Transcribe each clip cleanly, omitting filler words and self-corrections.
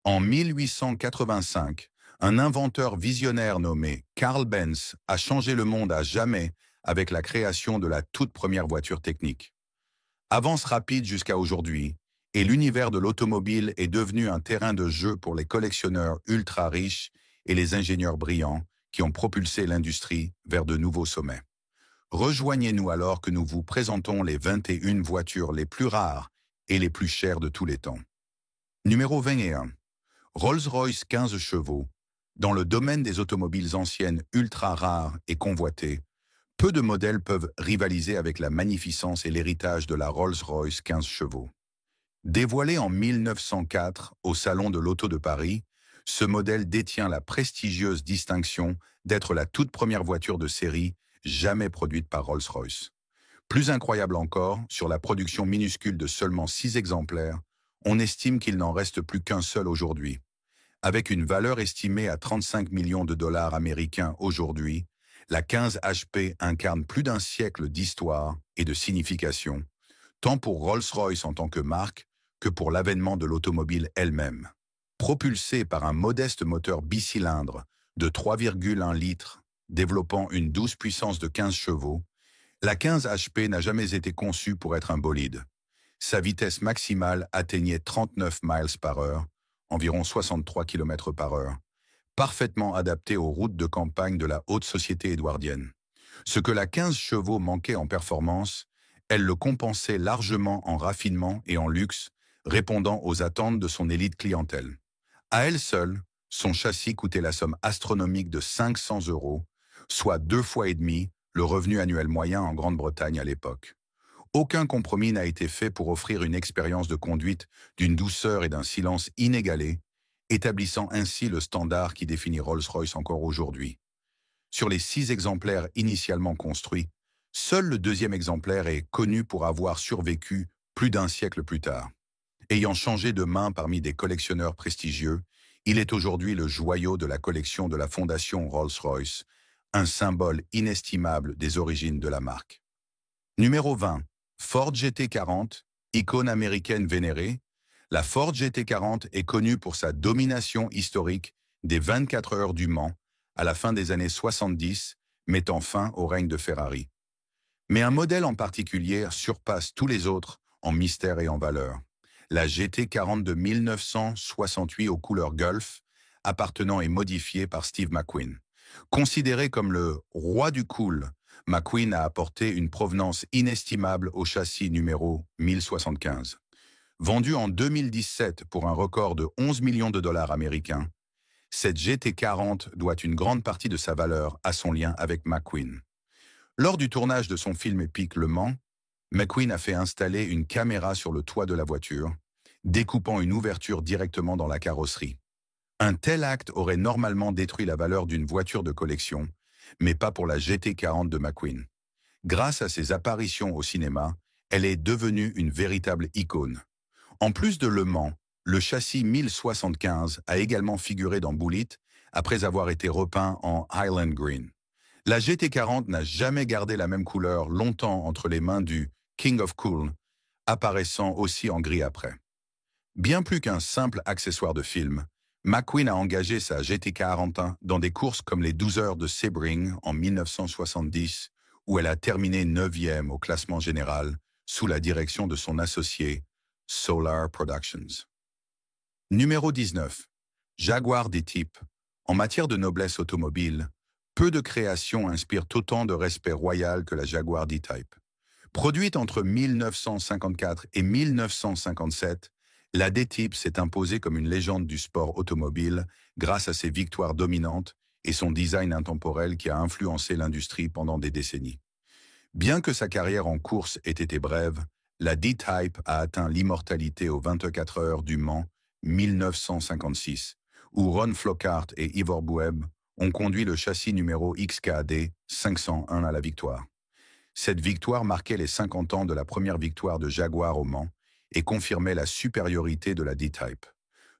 En 1885, un inventeur visionnaire nommé Carl Benz a changé le monde à jamais avec la création de la toute première voiture technique. Avance rapide jusqu'à aujourd'hui, et l'univers de l'automobile est devenu un terrain de jeu pour les collectionneurs ultra riches et les ingénieurs brillants qui ont propulsé l'industrie vers de nouveaux sommets. Rejoignez-nous alors que nous vous présentons les 21 voitures les plus rares et les plus chères de tous les temps. Numéro 21. Rolls-Royce 15 chevaux. Dans le domaine des automobiles anciennes ultra rares et convoitées, peu de modèles peuvent rivaliser avec la magnificence et l'héritage de la Rolls-Royce 15 chevaux. Dévoilé en 1904 au Salon de l'Auto de Paris, ce modèle détient la prestigieuse distinction d'être la toute première voiture de série jamais produite par Rolls-Royce. Plus incroyable encore, sur la production minuscule de seulement 6 exemplaires, on estime qu'il n'en reste plus qu'un seul aujourd'hui. Avec une valeur estimée à 35 millions de dollars américains aujourd'hui, la 15 HP incarne plus d'un siècle d'histoire et de signification, tant pour Rolls-Royce en tant que marque que pour l'avènement de l'automobile elle-même. Propulsée par un modeste moteur bicylindre de 3,1 litres, développant une douce puissance de 15 chevaux, la 15 HP n'a jamais été conçue pour être un bolide. Sa vitesse maximale atteignait 39 miles par heure, environ 63 km par heure, parfaitement adaptée aux routes de campagne de la haute société édouardienne. Ce que la 15 chevaux manquait en performance, elle le compensait largement en raffinement et en luxe, répondant aux attentes de son élite clientèle. À elle seule, son châssis coûtait la somme astronomique de 500 €, soit 2,5 fois le revenu annuel moyen en Grande-Bretagne à l'époque. Aucun compromis n'a été fait pour offrir une expérience de conduite d'une douceur et d'un silence inégalés, établissant ainsi le standard qui définit Rolls-Royce encore aujourd'hui. Sur les 6 exemplaires initialement construits, seul le deuxième exemplaire est connu pour avoir survécu plus d'un siècle plus tard. Ayant changé de main parmi des collectionneurs prestigieux, il est aujourd'hui le joyau de la collection de la Fondation Rolls-Royce, un symbole inestimable des origines de la marque. Numéro 20. Ford GT40, icône américaine vénérée. La Ford GT40 est connue pour sa domination historique des 24 heures du Mans à la fin des années 70, mettant fin au règne de Ferrari. Mais un modèle en particulier surpasse tous les autres en mystère et en valeur. La GT40 de 1968 aux couleurs Gulf, appartenant et modifiée par Steve McQueen. Considéré comme le roi du cool, McQueen a apporté une provenance inestimable au châssis numéro 1075. Vendu en 2017 pour un record de 11 millions de dollars américains, cette GT40 doit une grande partie de sa valeur à son lien avec McQueen. Lors du tournage de son film épique Le Mans, McQueen a fait installer une caméra sur le toit de la voiture, découpant une ouverture directement dans la carrosserie. Un tel acte aurait normalement détruit la valeur d'une voiture de collection, mais pas pour la GT40 de McQueen. Grâce à ses apparitions au cinéma, elle est devenue une véritable icône. En plus de Le Mans, le châssis 1075 a également figuré dans Bullitt après avoir été repeint en Highland Green. La GT40 n'a jamais gardé la même couleur longtemps entre les mains du King of Cool, apparaissant aussi en gris après. Bien plus qu'un simple accessoire de film, McQueen a engagé sa GT40 dans des courses comme les 12 heures de Sebring en 1970, où elle a terminé 9e au classement général sous la direction de son associé Solar Productions. Numéro 19. Jaguar D-Type. En matière de noblesse automobile, peu de créations inspirent autant de respect royal que la Jaguar D-Type. Produite entre 1954 et 1957, la D-Type s'est imposée comme une légende du sport automobile grâce à ses victoires dominantes et son design intemporel qui a influencé l'industrie pendant des décennies. Bien que sa carrière en course ait été brève, la D-Type a atteint l'immortalité aux 24 heures du Mans 1956, où Ron Flockhart et Ivor Bueb ont conduit le châssis numéro XKD 501 à la victoire. Cette victoire marquait les 50 ans de la première victoire de Jaguar au Mans et confirmait la supériorité de la D-Type.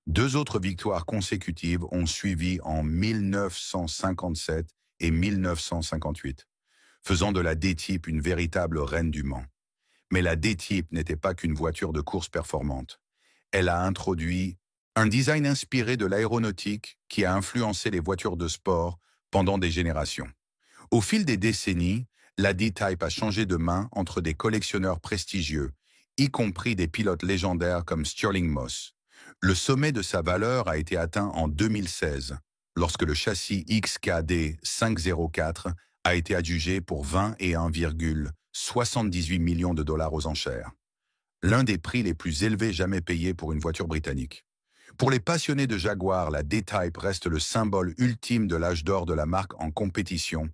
2 autres victoires consécutives ont suivi en 1957 et 1958, faisant de la D-Type une véritable reine du Mans. Mais la D-Type n'était pas qu'une voiture de course performante. Elle a introduit Un design inspiré de l'aéronautique qui a influencé les voitures de sport pendant des générations. Au fil des décennies, la D-Type a changé de main entre des collectionneurs prestigieux, y compris des pilotes légendaires comme Stirling Moss. Le sommet de sa valeur a été atteint en 2016, lorsque le châssis XKD 504 a été adjugé pour 21,78 millions de dollars aux enchères. L'un des prix les plus élevés jamais payés pour une voiture britannique. Pour les passionnés de Jaguar, la D-Type reste le symbole ultime de l'âge d'or de la marque en compétition,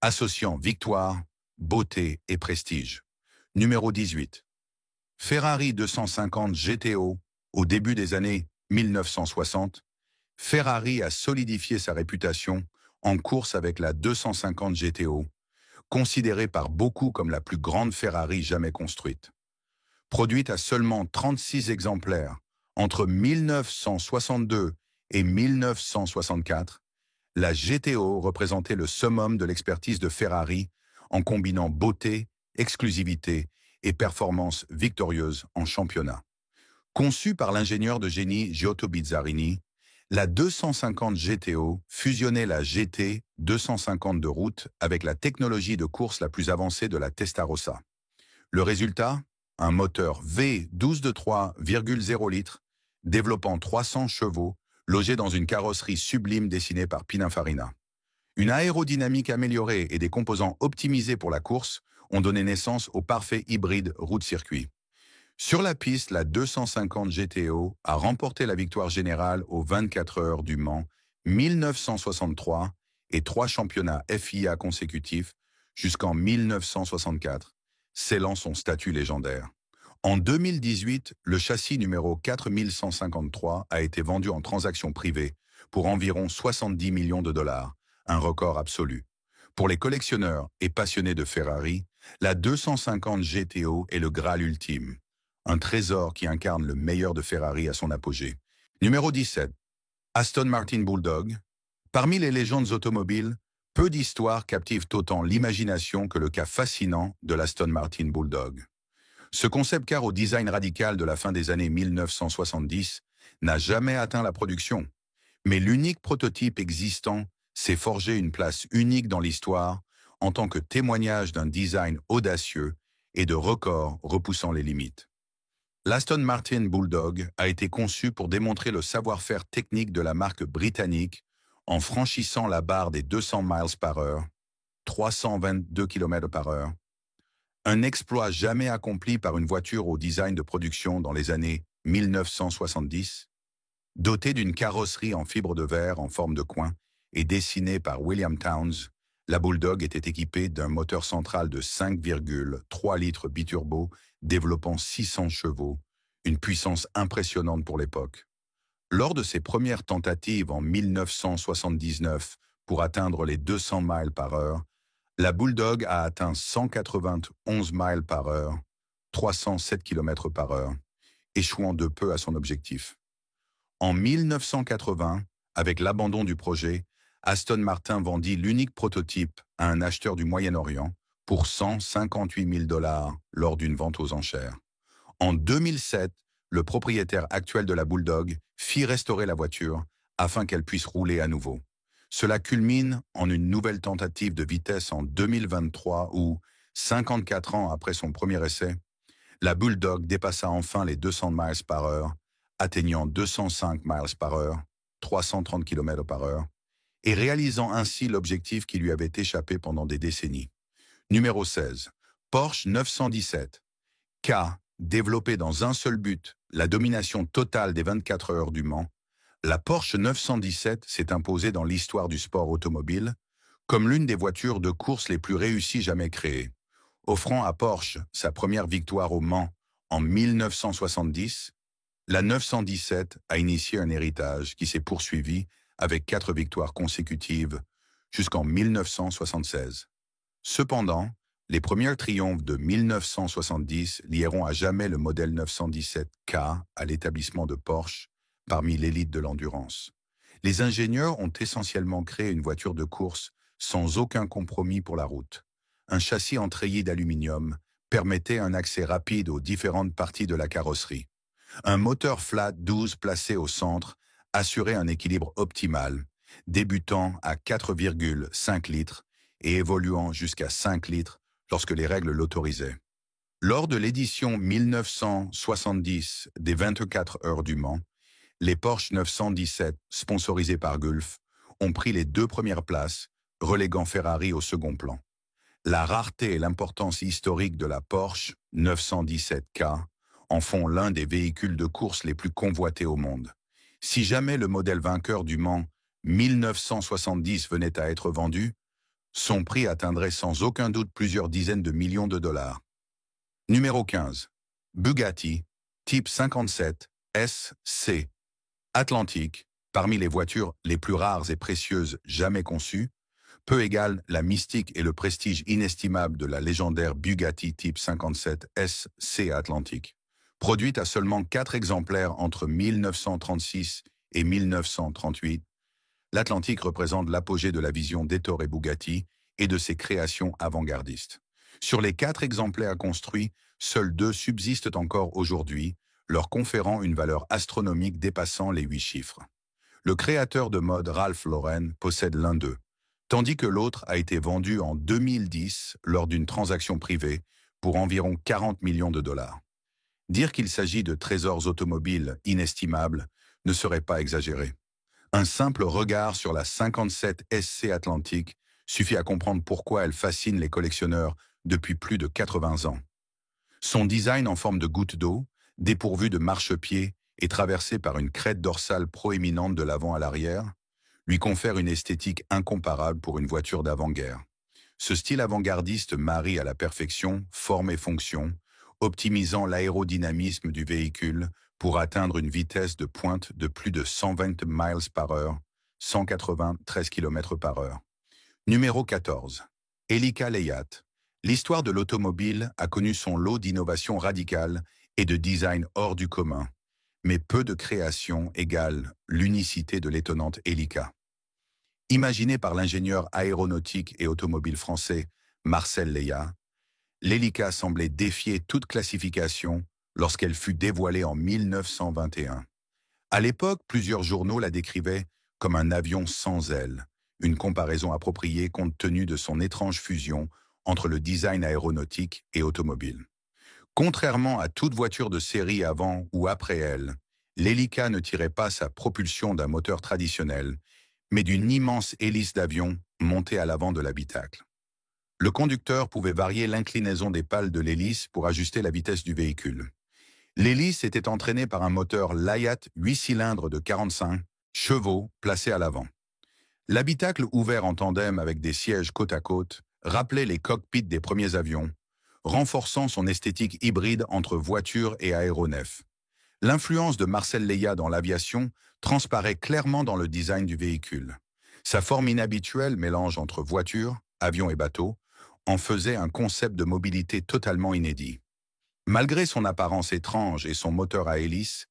associant victoire, beauté et prestige. Numéro 18. Ferrari 250 GTO. Au début des années 1960, Ferrari a solidifié sa réputation en course avec la 250 GTO, considérée par beaucoup comme la plus grande Ferrari jamais construite. Produite à seulement 36 exemplaires entre 1962 et 1964, la GTO représentait le summum de l'expertise de Ferrari en combinant beauté, exclusivité et performance victorieuse en championnat. Conçue par l'ingénieur de génie Giotto Bizzarini, la 250 GTO fusionnait la GT 250 de route avec la technologie de course la plus avancée de la Testarossa. Le résultat? Un moteur V12 de 3,0 litres, développant 300 chevaux, logé dans une carrosserie sublime dessinée par Pininfarina. Une aérodynamique améliorée et des composants optimisés pour la course ont donné naissance au parfait hybride route-circuit. Sur la piste, la 250 GTO a remporté la victoire générale aux 24 heures du Mans 1963 et 3 championnats FIA consécutifs jusqu'en 1964, scellant son statut légendaire. En 2018, le châssis numéro 4153 a été vendu en transaction privée pour environ 70 millions de dollars, un record absolu. Pour les collectionneurs et passionnés de Ferrari, la 250 GTO est le Graal ultime, un trésor qui incarne le meilleur de Ferrari à son apogée. Numéro 17. Aston Martin Bulldog. Parmi les légendes automobiles, peu d'histoires captivent autant l'imagination que le cas fascinant de l'Aston Martin Bulldog. Ce concept-car au design radical de la fin des années 1970 n'a jamais atteint la production, mais l'unique prototype existant s'est forgé une place unique dans l'histoire en tant que témoignage d'un design audacieux et de records repoussant les limites. L'Aston Martin Bulldog a été conçu pour démontrer le savoir-faire technique de la marque britannique en franchissant la barre des 200 miles par heure, 322 km par heure, un exploit jamais accompli par une voiture au design de production dans les années 1970, dotée d'une carrosserie en fibre de verre en forme de coin et dessinée par William Townes. La Bulldog était équipée d'un moteur central de 5,3 litres biturbo développant 600 chevaux, une puissance impressionnante pour l'époque. Lors de ses premières tentatives en 1979 pour atteindre les 200 miles par heure, la Bulldog a atteint 191 miles par heure, 307 km par heure, échouant de peu à son objectif. En 1980, avec l'abandon du projet, Aston Martin vendit l'unique prototype à un acheteur du Moyen-Orient pour 158 000 dollars lors d'une vente aux enchères. En 2007, le propriétaire actuel de la Bulldog fit restaurer la voiture afin qu'elle puisse rouler à nouveau. Cela culmine en une nouvelle tentative de vitesse en 2023 où, 54 ans après son premier essai, la Bulldog dépassa enfin les 200 miles par heure, atteignant 205 miles par heure, 330 km par heure, et réalisant ainsi l'objectif qui lui avait échappé pendant des décennies. Numéro 16. Porsche 917. K, développé dans un seul but, la domination totale des 24 heures du Mans, la Porsche 917 s'est imposée dans l'histoire du sport automobile comme l'une des voitures de course les plus réussies jamais créées, offrant à Porsche sa première victoire au Mans en 1970. La 917 a initié un héritage qui s'est poursuivi avec 4 victoires consécutives jusqu'en 1976. Cependant, les premiers triomphes de 1970 lieront à jamais le modèle 917K à l'établissement de Porsche parmi l'élite de l'endurance. Les ingénieurs ont essentiellement créé une voiture de course sans aucun compromis pour la route. Un châssis en treillis d'aluminium permettait un accès rapide aux différentes parties de la carrosserie. Un moteur flat 12 placé au centre assurait un équilibre optimal, débutant à 4,5 litres et évoluant jusqu'à 5 litres lorsque les règles l'autorisaient. Lors de l'édition 1970 des 24 heures du Mans, les Porsche 917, sponsorisés par Gulf, ont pris les 2 premières places, reléguant Ferrari au second plan. La rareté et l'importance historique de la Porsche 917K en font l'un des véhicules de course les plus convoités au monde. Si jamais le modèle vainqueur du Mans 1970 venait à être vendu, son prix atteindrait sans aucun doute plusieurs dizaines de millions de dollars. Numéro 15. Bugatti, type 57 SC. Atlantique, parmi les voitures les plus rares et précieuses jamais conçues, peu égale la mystique et le prestige inestimable de la légendaire Bugatti Type 57 SC Atlantique. Produite à seulement 4 exemplaires entre 1936 et 1938, l'Atlantique représente l'apogée de la vision d'Ettore Bugatti et de ses créations avant-gardistes. Sur les 4 exemplaires construits, seuls 2 subsistent encore aujourd'hui, leur conférant une valeur astronomique dépassant les 8 chiffres. Le créateur de mode Ralph Lauren possède l'un d'eux, tandis que l'autre a été vendu en 2010 lors d'une transaction privée pour environ 40 millions de dollars. Dire qu'il s'agit de trésors automobiles inestimables ne serait pas exagéré. Un simple regard sur la 57 SC Atlantique suffit à comprendre pourquoi elle fascine les collectionneurs depuis plus de 80 ans. Son design en forme de goutte d'eau, dépourvu de marchepied et traversé par une crête dorsale proéminente de l'avant à l'arrière, lui confère une esthétique incomparable pour une voiture d'avant-guerre. Ce style avant-gardiste marie à la perfection forme et fonction, optimisant l'aérodynamisme du véhicule pour atteindre une vitesse de pointe de plus de 120 miles par heure, 193 km par heure. Numéro 14. Elika Leyat. L'histoire de l'automobile a connu son lot d'innovations radicales et de design hors du commun, mais peu de créations égale l'unicité de l'étonnante Elika. Imaginée par l'ingénieur aéronautique et automobile français Marcel Leya, l'Elika semblait défier toute classification lorsqu'elle fut dévoilée en 1921. À l'époque, plusieurs journaux la décrivaient comme un avion sans ailes, une comparaison appropriée compte tenu de son étrange fusion entre le design aéronautique et automobile. Contrairement à toute voiture de série avant ou après elle, l'Elika ne tirait pas sa propulsion d'un moteur traditionnel, mais d'une immense hélice d'avion montée à l'avant de l'habitacle. Le conducteur pouvait varier l'inclinaison des pales de l'hélice pour ajuster la vitesse du véhicule. L'hélice était entraînée par un moteur Layat 8 cylindres de 45 chevaux placé à l'avant. L'habitacle ouvert en tandem avec des sièges côte à côte rappelait les cockpits des premiers avions, renforçant son esthétique hybride entre voiture et aéronef. L'influence de Marcel Leya dans l'aviation transparaît clairement dans le design du véhicule. Sa forme inhabituelle, mélange entre voiture, avion et bateau, en faisait un concept de mobilité totalement inédit. Malgré son apparence étrange et son moteur à hélice,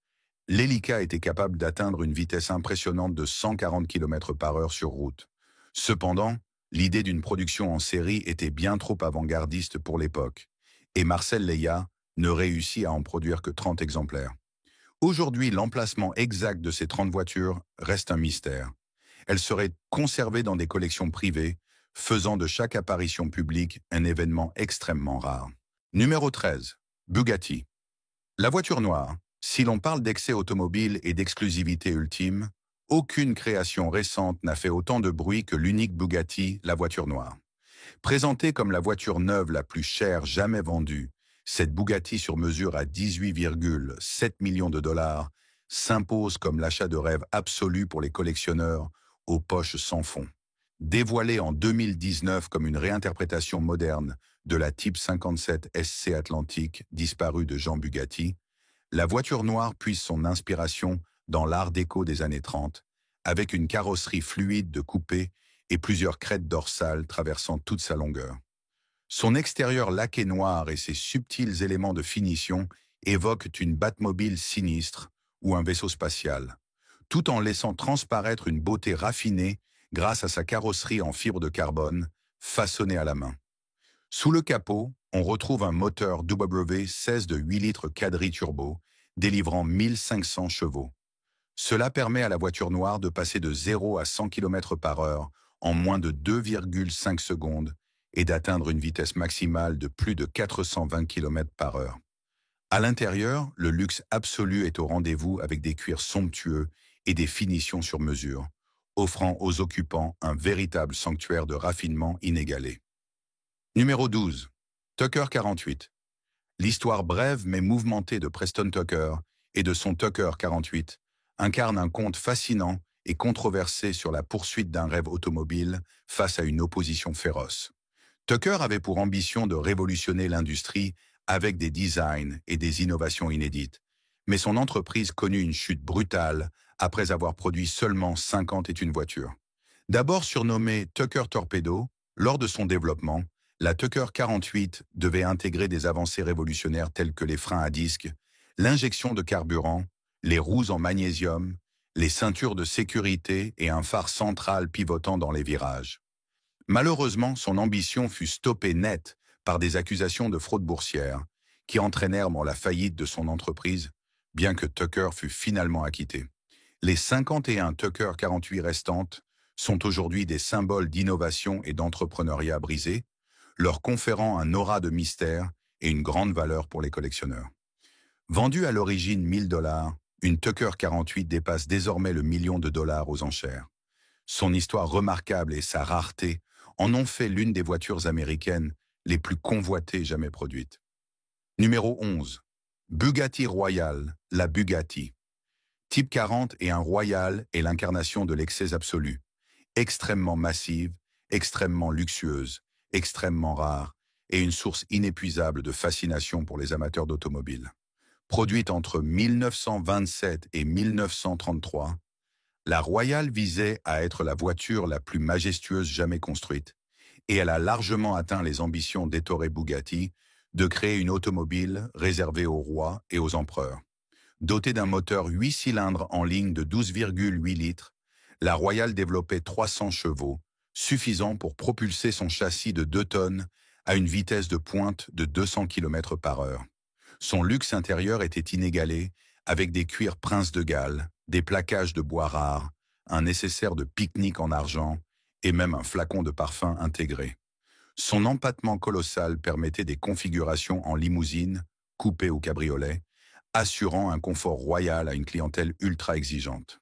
l'Elika était capable d'atteindre une vitesse impressionnante de 140 km par heure sur route. Cependant, l'idée d'une production en série était bien trop avant-gardiste pour l'époque, et Marcel Leya ne réussit à en produire que 30 exemplaires. Aujourd'hui, l'emplacement exact de ces 30 voitures reste un mystère. Elles seraient conservées dans des collections privées, faisant de chaque apparition publique un événement extrêmement rare. Numéro 13. Bugatti. La voiture noire. Si l'on parle d'excès automobile et d'exclusivité ultime, aucune création récente n'a fait autant de bruit que l'unique Bugatti, la voiture noire. Présentée comme la voiture neuve la plus chère jamais vendue, cette Bugatti sur mesure à 18,7 millions de dollars s'impose comme l'achat de rêve absolu pour les collectionneurs aux poches sans fond. Dévoilée en 2019 comme une réinterprétation moderne de la Type 57 SC Atlantique disparue de Jean Bugatti, la voiture noire puise son inspiration dans l'art déco des années 30, avec une carrosserie fluide de coupé et plusieurs crêtes dorsales traversant toute sa longueur. Son extérieur laqué noir et ses subtils éléments de finition évoquent une Batmobile sinistre ou un vaisseau spatial, tout en laissant transparaître une beauté raffinée grâce à sa carrosserie en fibre de carbone, façonnée à la main. Sous le capot, on retrouve un moteur W16 de 8 litres quadri-turbo, délivrant 1500 chevaux. Cela permet à la voiture noire de passer de 0 à 100 km/h en moins de 2,5 secondes et d'atteindre une vitesse maximale de plus de 420 km/h. À l'intérieur, le luxe absolu est au rendez-vous avec des cuirs somptueux et des finitions sur mesure, offrant aux occupants un véritable sanctuaire de raffinement inégalé. Numéro 12. Tucker 48. L'histoire brève mais mouvementée de Preston Tucker et de son Tucker 48 incarne un conte fascinant et controversé sur la poursuite d'un rêve automobile face à une opposition féroce. Tucker avait pour ambition de révolutionner l'industrie avec des designs et des innovations inédites, mais son entreprise connut une chute brutale après avoir produit seulement 51 voitures. D'abord surnommée Tucker Torpedo, lors de son développement, la Tucker 48 devait intégrer des avancées révolutionnaires telles que les freins à disque, l'injection de carburant, les roues en magnésium, les ceintures de sécurité et un phare central pivotant dans les virages. Malheureusement, son ambition fut stoppée net par des accusations de fraude boursière qui entraînèrent la faillite de son entreprise, bien que Tucker fût finalement acquitté. Les 51 Tucker 48 restantes sont aujourd'hui des symboles d'innovation et d'entrepreneuriat brisé, leur conférant un aura de mystère et une grande valeur pour les collectionneurs. Vendue à l'origine 1000 $, une Tucker 48 dépasse désormais le $1 000 aux enchères. Son histoire remarquable et sa rareté en ont fait l'une des voitures américaines les plus convoitées jamais produites. Numéro 11. Bugatti Royale, la Bugatti. Type 40 et un Royal est l'incarnation de l'excès absolu. Extrêmement massive, extrêmement luxueuse, extrêmement rare et une source inépuisable de fascination pour les amateurs d'automobiles. Produite entre 1927 et 1933, la Royale visait à être la voiture la plus majestueuse jamais construite, et elle a largement atteint les ambitions d'Ettore Bugatti de créer une automobile réservée aux rois et aux empereurs. Dotée d'un moteur 8 cylindres en ligne de 12,8 litres, la Royale développait 300 chevaux, suffisant pour propulser son châssis de 2 tonnes à une vitesse de pointe de 200 km/h. Son luxe intérieur était inégalé, avec des cuirs Prince de Galles, des plaquages de bois rares, un nécessaire de pique-nique en argent et même un flacon de parfum intégré. Son empattement colossal permettait des configurations en limousine, coupé ou cabriolet, assurant un confort royal à une clientèle ultra exigeante.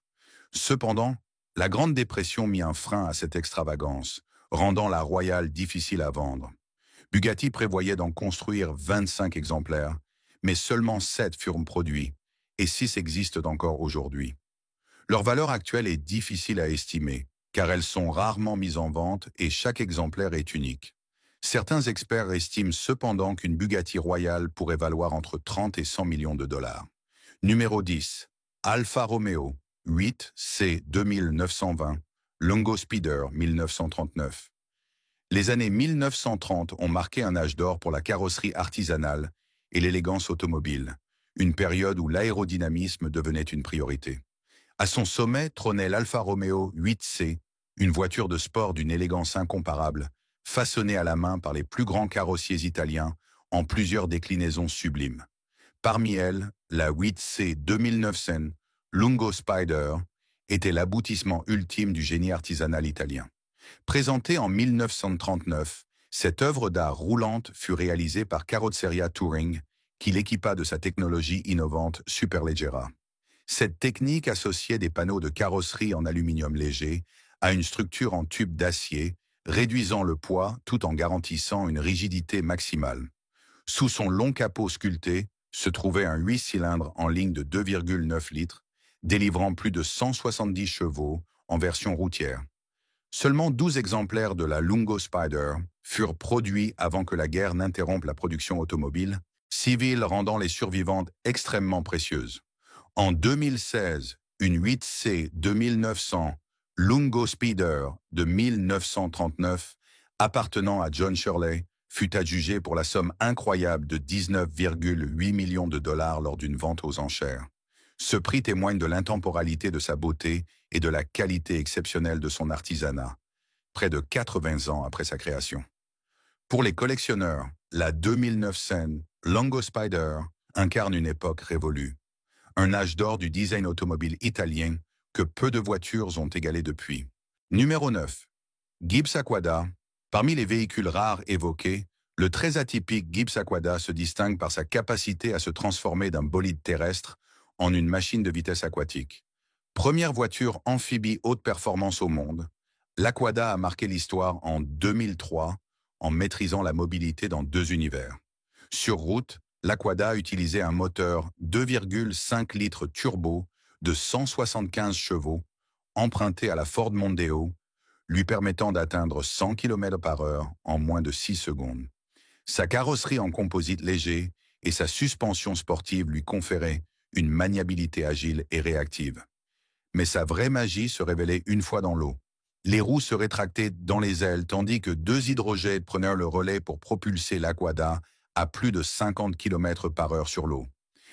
Cependant, la Grande Dépression mit un frein à cette extravagance, rendant la Royale difficile à vendre. Bugatti prévoyait d'en construire 25 exemplaires, mais seulement 7 furent produits, et 6 existent encore aujourd'hui. Leur valeur actuelle est difficile à estimer, car elles sont rarement mises en vente et chaque exemplaire est unique. Certains experts estiment cependant qu'une Bugatti Royale pourrait valoir entre 30 et 100 millions de dollars. Numéro 10. Alfa Romeo 8C 2920, Lungo Speeder 1939. Les années 1930 ont marqué un âge d'or pour la carrosserie artisanale et l'élégance automobile, une période où l'aérodynamisme devenait une priorité. À son sommet trônait l'Alfa Romeo 8C, une voiture de sport d'une élégance incomparable, façonnée à la main par les plus grands carrossiers italiens en plusieurs déclinaisons sublimes. Parmi elles, la 8C 2900 Lungo Spider était l'aboutissement ultime du génie artisanal italien. Présentée en 1939, cette œuvre d'art roulante fut réalisée par Carrozzeria Touring, qui l'équipa de sa technologie innovante Superleggera. Cette technique associait des panneaux de carrosserie en aluminium léger à une structure en tube d'acier, réduisant le poids tout en garantissant une rigidité maximale. Sous son long capot sculpté se trouvait un 8 cylindres en ligne de 2,9 litres, délivrant plus de 170 chevaux en version routière. Seulement 12 exemplaires de la Lungo Spider furent produits avant que la guerre n'interrompe la production automobile, civile rendant les survivantes extrêmement précieuses. En 2016, une 8C 2900 Lungo Speeder de 1939, appartenant à John Shirley, fut adjugée pour la somme incroyable de 19,8 millions de dollars lors d'une vente aux enchères. Ce prix témoigne de l'intemporalité de sa beauté et de la qualité exceptionnelle de son artisanat, près de 80 ans après sa création. Pour les collectionneurs, la 2900 Lungo Spider incarne une époque révolue. un âge d'or du design automobile italien que peu de voitures ont égalé depuis. Numéro 9. Gibbs Aquada. Parmi les véhicules rares évoqués, le très atypique Gibbs Aquada se distingue par sa capacité à se transformer d'un bolide terrestre en une machine de vitesse aquatique. Première voiture amphibie haute performance au monde, l'Aquada a marqué l'histoire en 2003 en maîtrisant la mobilité dans deux univers. Sur route, l'Aquada utilisait un moteur 2,5 litres turbo de 175 chevaux, emprunté à la Ford Mondeo, lui permettant d'atteindre 100 km/h en moins de 6 secondes. Sa carrosserie en composite léger et sa suspension sportive lui conféraient une maniabilité agile et réactive. Mais sa vraie magie se révélait une fois dans l'eau. Les roues se rétractaient dans les ailes tandis que deux hydrojets prenaient le relais pour propulser l'Aquada à plus de 50 km/h sur l'eau.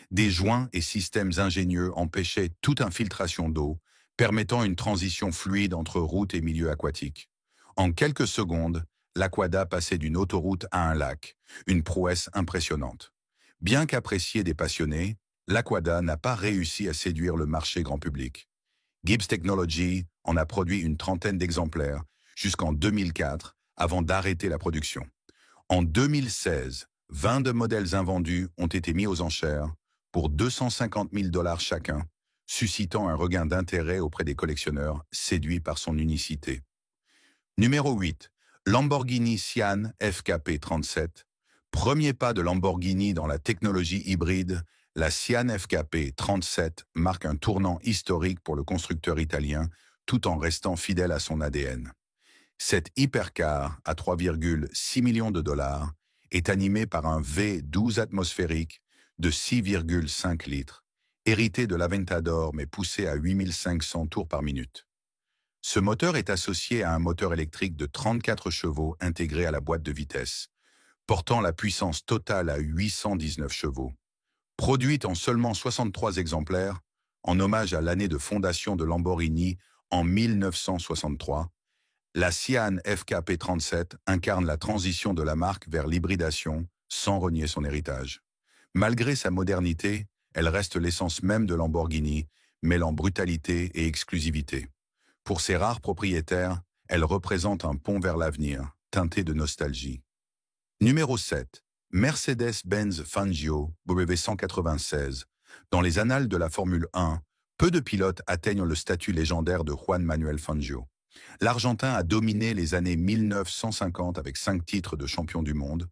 Des joints et systèmes ingénieux empêchaient toute infiltration d'eau, permettant une transition fluide entre route et milieu aquatique. En quelques secondes, l'Aquada passait d'une autoroute à un lac, une prouesse impressionnante. Bien qu'appréciée des passionnés, l'Aquada n'a pas réussi à séduire le marché grand public. Gibbs Technology en a produit une trentaine d'exemplaires jusqu'en 2004 avant d'arrêter la production. En 2016, 22 modèles invendus ont été mis aux enchères pour 250 000 $ chacun, suscitant un regain d'intérêt auprès des collectionneurs séduits par son unicité. Numéro 8. Lamborghini Sian FKP 37. Premier pas de Lamborghini dans la technologie hybride, la Sian FKP 37 marque un tournant historique pour le constructeur italien tout en restant fidèle à son ADN. Cette hypercar à 3,6 millions de $ est animée par un V12 atmosphérique de 6,5 litres, hérité de l'Aventador mais poussé à 8500 tours par minute. Ce moteur est associé à un moteur électrique de 34 chevaux intégré à la boîte de vitesse, portant la puissance totale à 819 chevaux. Produite en seulement 63 exemplaires, en hommage à l'année de fondation de Lamborghini en 1963, la Sian FKP 37 incarne la transition de la marque vers l'hybridation sans renier son héritage. Malgré sa modernité, elle reste l'essence même de Lamborghini, mêlant brutalité et exclusivité. Pour ses rares propriétaires, elle représente un pont vers l'avenir, teinté de nostalgie. Numéro 7. Mercedes-Benz Fangio W196. Dans les annales de la Formule 1, peu de pilotes atteignent le statut légendaire de Juan Manuel Fangio. L'Argentin a dominé les années 1950 avec 5 titres de champion du monde,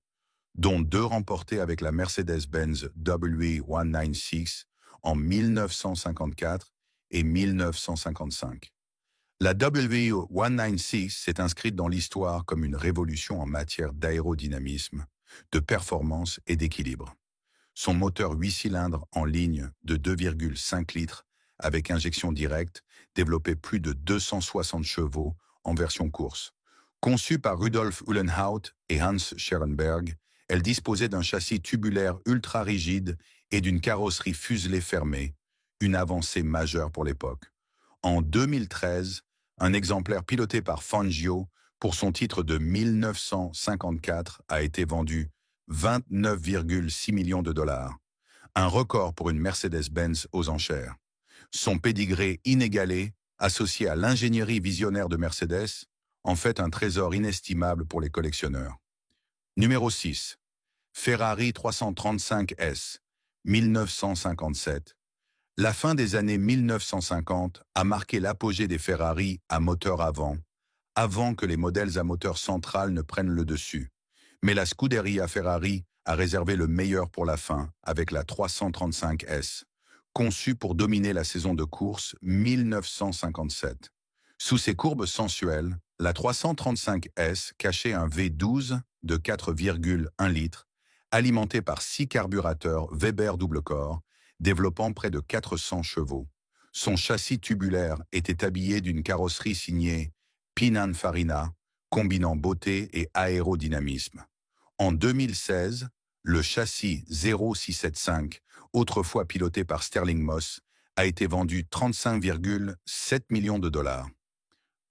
dont 2 remportés avec la Mercedes-Benz W196 en 1954 et 1955. La W196 s'est inscrite dans l'histoire comme une révolution en matière d'aérodynamisme, de performance et d'équilibre. Son moteur 8 cylindres en ligne de 2,5 litres avec injection directe développait plus de 260 chevaux en version course. Conçue par Rudolf Uhlenhaut et Hans Scherenberg, elle disposait d'un châssis tubulaire ultra rigide et d'une carrosserie fuselée fermée, une avancée majeure pour l'époque. En 2013, un exemplaire piloté par Fangio pour son titre de 1954 a été vendu 29,6 millions de $, un record pour une Mercedes-Benz aux enchères. Son pédigré inégalé, associé à l'ingénierie visionnaire de Mercedes, en fait un trésor inestimable pour les collectionneurs. Numéro 6. Ferrari 335 S, 1957. La fin des années 1950 a marqué l'apogée des Ferrari à moteur avant que les modèles à moteur central ne prennent le dessus. Mais la Scuderia Ferrari a réservé le meilleur pour la fin avec la 335 S, conçue pour dominer la saison de course 1957. Sous ses courbes sensuelles, la 335 S cachait un V12 de 4,1 litres, alimenté par 6 carburateurs Weber double corps, développant près de 400 chevaux. Son châssis tubulaire était habillé d'une carrosserie signée Pininfarina, combinant beauté et aérodynamisme. En 2016, le châssis 0675, autrefois piloté par Sterling Moss, a été vendu 35,7 millions de $.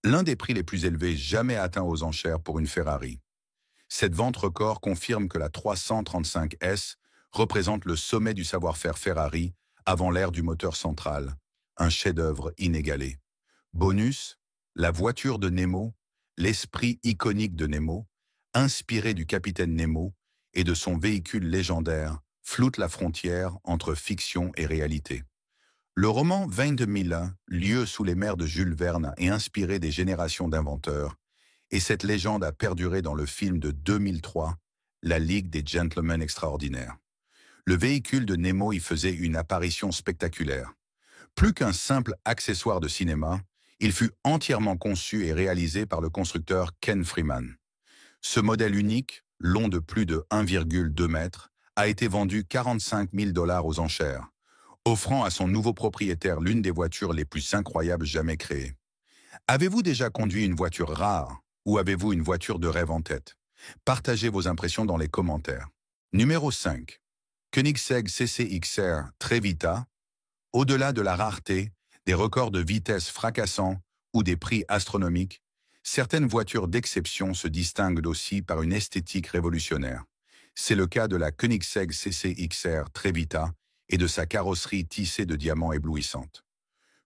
L'un des prix les plus élevés jamais atteints aux enchères pour une Ferrari. Cette vente record confirme que la 335 S représente le sommet du savoir-faire Ferrari avant l'ère du moteur central, un chef-d'œuvre inégalé. Bonus, la voiture de Nemo, l'esprit iconique de Nemo, inspiré du capitaine Nemo et de son véhicule légendaire, floute la frontière entre fiction et réalité. Le roman 2001, lieu sous les mers de Jules Verne et inspiré des générations d'inventeurs, et cette légende a perduré dans le film de 2003, La Ligue des Gentlemen Extraordinaires. Le véhicule de Nemo y faisait une apparition spectaculaire. Plus qu'un simple accessoire de cinéma, il fut entièrement conçu et réalisé par le constructeur Ken Freeman. Ce modèle unique, long de plus de 1,2 mètre, a été vendu 45 000 $ aux enchères, offrant à son nouveau propriétaire l'une des voitures les plus incroyables jamais créées. Avez-vous déjà conduit une voiture rare ou avez-vous une voiture de rêve en tête? Partagez vos impressions dans les commentaires. Numéro 5. Koenigsegg CCXR Trevita. Au-delà de la rareté, des records de vitesse fracassants ou des prix astronomiques, certaines voitures d'exception se distinguent aussi par une esthétique révolutionnaire. C'est le cas de la Koenigsegg CCXR Trevita et de sa carrosserie tissée de diamants éblouissantes.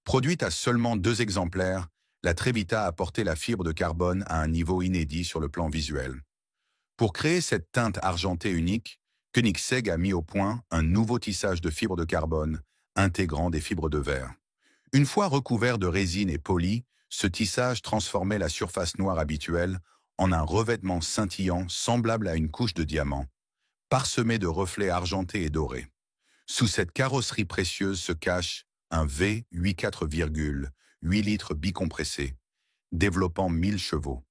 Produite à seulement 2 exemplaires, la Trevita a porté la fibre de carbone à un niveau inédit sur le plan visuel. Pour créer cette teinte argentée unique, Koenigsegg a mis au point un nouveau tissage de fibres de carbone, intégrant des fibres de verre. Une fois recouvert de résine et poli, ce tissage transformait la surface noire habituelle en un revêtement scintillant semblable à une couche de diamant, parsemé de reflets argentés et dorés. Sous cette carrosserie précieuse se cache un V8 4,8 litres bicompressé, développant 1000 chevaux.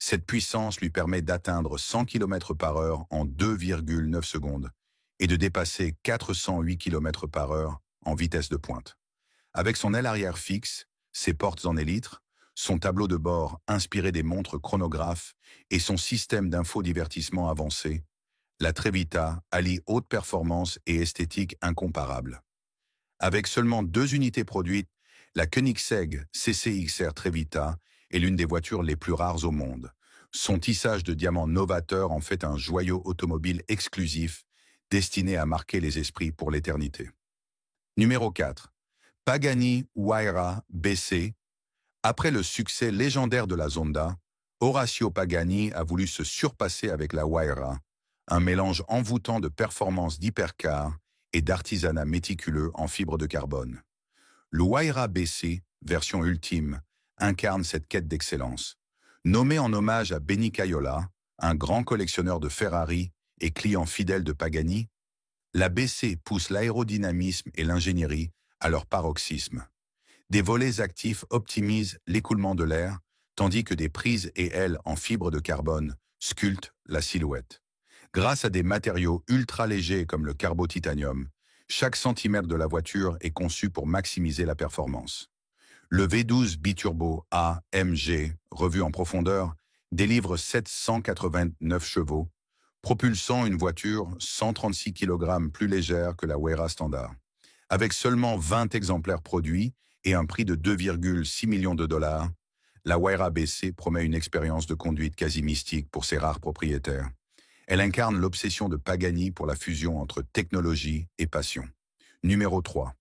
Cette puissance lui permet d'atteindre 100 km/h en 2,9 secondes et de dépasser 408 km/h en vitesse de pointe. Avec son aile arrière fixe, ses portes en élytre, son tableau de bord inspiré des montres chronographes et son système d'infodivertissement avancé, la Trevita allie haute performance et esthétique incomparable. Avec seulement 2 unités produites, la Koenigsegg CCXR Trevita est l'une des voitures les plus rares au monde. Son tissage de diamants novateur en fait un joyau automobile exclusif destiné à marquer les esprits pour l'éternité. Numéro 4. Pagani Huayra BC. Après le succès légendaire de la Zonda, Horacio Pagani a voulu se surpasser avec la Huayra, un mélange envoûtant de performances d'hypercar et d'artisanat méticuleux en fibre de carbone. Le Huayra BC, version ultime, incarne cette quête d'excellence. Nommé en hommage à Benny Caiola, un grand collectionneur de Ferrari et client fidèle de Pagani, la BC pousse l'aérodynamisme et l'ingénierie à leur paroxysme. Des volets actifs optimisent l'écoulement de l'air, tandis que des prises et ailes en fibre de carbone sculptent la silhouette. Grâce à des matériaux ultra légers comme le carbotitanium, chaque centimètre de la voiture est conçu pour maximiser la performance. Le V12 biturbo AMG, revu en profondeur, délivre 789 chevaux, propulsant une voiture 136 kg plus légère que la Huayra standard. Avec seulement 20 exemplaires produits et un prix de 2,6 millions de $, la Huayra BC promet une expérience de conduite quasi mystique pour ses rares propriétaires. Elle incarne l'obsession de Pagani pour la fusion entre technologie et passion. Numéro 3.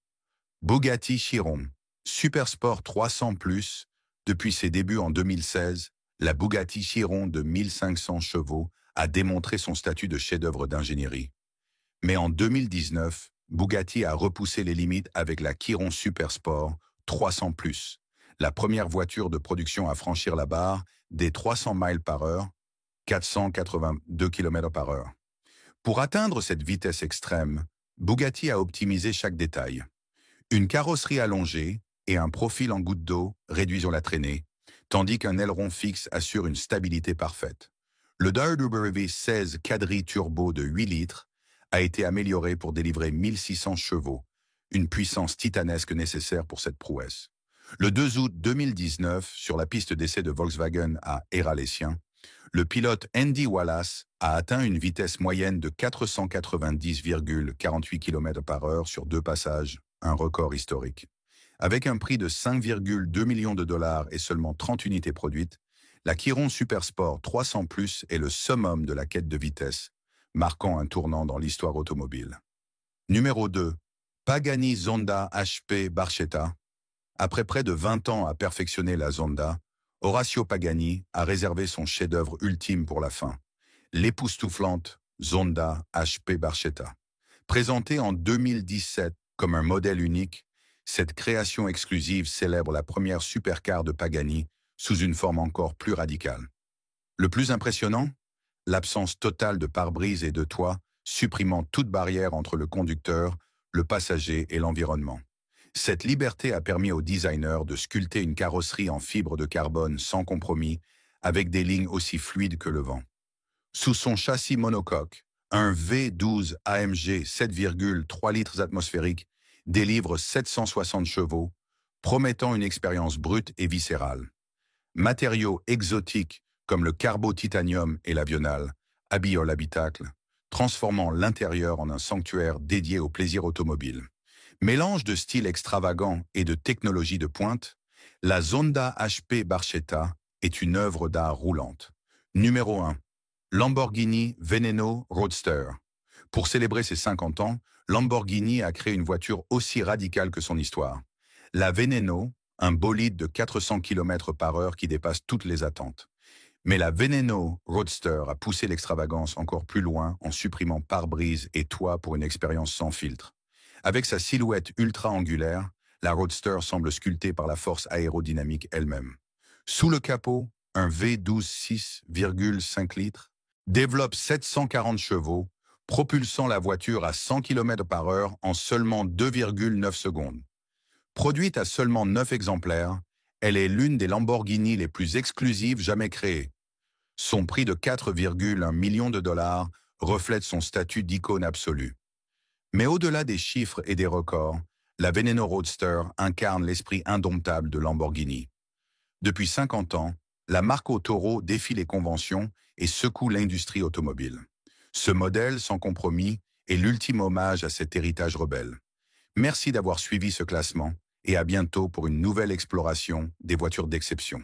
Bugatti Chiron. Supersport 300+, depuis ses débuts en 2016, la Bugatti Chiron de 1500 chevaux a démontré son statut de chef-d'œuvre d'ingénierie. Mais en 2019, Bugatti a repoussé les limites avec la Chiron Supersport 300+, la première voiture de production à franchir la barre des 300 miles par heure, 482 km/h. Pour atteindre cette vitesse extrême, Bugatti a optimisé chaque détail. Une carrosserie allongée et un profil en goutte d'eau réduisant la traînée, tandis qu'un aileron fixe assure une stabilité parfaite. Le W16 quadri turbo de 8 litres a été amélioré pour délivrer 1600 chevaux, une puissance titanesque nécessaire pour cette prouesse. Le 2 août 2019, sur la piste d'essai de Volkswagen à Hérat-les-Siens, le pilote Andy Wallace a atteint une vitesse moyenne de 490,48 km/h sur 2 passages, un record historique. Avec un prix de 5,2 millions de $ et seulement 30 unités produites, la Chiron Supersport 300+ est le summum de la quête de vitesse, marquant un tournant dans l'histoire automobile. Numéro 2. Pagani Zonda HP Barchetta. Après près de 20 ans à perfectionner la Zonda, Horacio Pagani a réservé son chef-d'œuvre ultime pour la fin, l'époustouflante Zonda HP Barchetta. Présentée en 2017 comme un modèle unique, cette création exclusive célèbre la première supercar de Pagani sous une forme encore plus radicale. Le plus impressionnant? L'absence totale de pare-brise et de toit, supprimant toute barrière entre le conducteur, le passager et l'environnement. Cette liberté a permis au designer de sculpter une carrosserie en fibre de carbone sans compromis, avec des lignes aussi fluides que le vent. Sous son châssis monocoque, un V12 AMG 7,3 litres atmosphériques délivre 760 chevaux, promettant une expérience brute et viscérale. Matériaux exotiques comme le carbo-titanium et l'avionnal habillent l'habitacle, transformant l'intérieur en un sanctuaire dédié au plaisir automobile. Mélange de style extravagant et de technologie de pointe, la Zonda HP Barchetta est une œuvre d'art roulante. Numéro 1. Lamborghini Veneno Roadster. Pour célébrer ses 50 ans, Lamborghini a créé une voiture aussi radicale que son histoire. La Veneno, un bolide de 400 km/h qui dépasse toutes les attentes. Mais la Veneno Roadster a poussé l'extravagance encore plus loin en supprimant pare-brise et toit pour une expérience sans filtre. Avec sa silhouette ultra-angulaire, la Roadster semble sculptée par la force aérodynamique elle-même. Sous le capot, un V12 6,5 litres développe 740 chevaux, propulsant la voiture à 100 km/h en seulement 2,9 secondes. Produite à seulement 9 exemplaires, elle est l'une des Lamborghini les plus exclusives jamais créées. Son prix de 4,1 millions de dollars reflète son statut d'icône absolue. Mais au-delà des chiffres et des records, la Veneno Roadster incarne l'esprit indomptable de Lamborghini. Depuis 50 ans, la marque au taureau défie les conventions et secoue l'industrie automobile. Ce modèle sans compromis est l'ultime hommage à cet héritage rebelle. Merci d'avoir suivi ce classement et à bientôt pour une nouvelle exploration des voitures d'exception.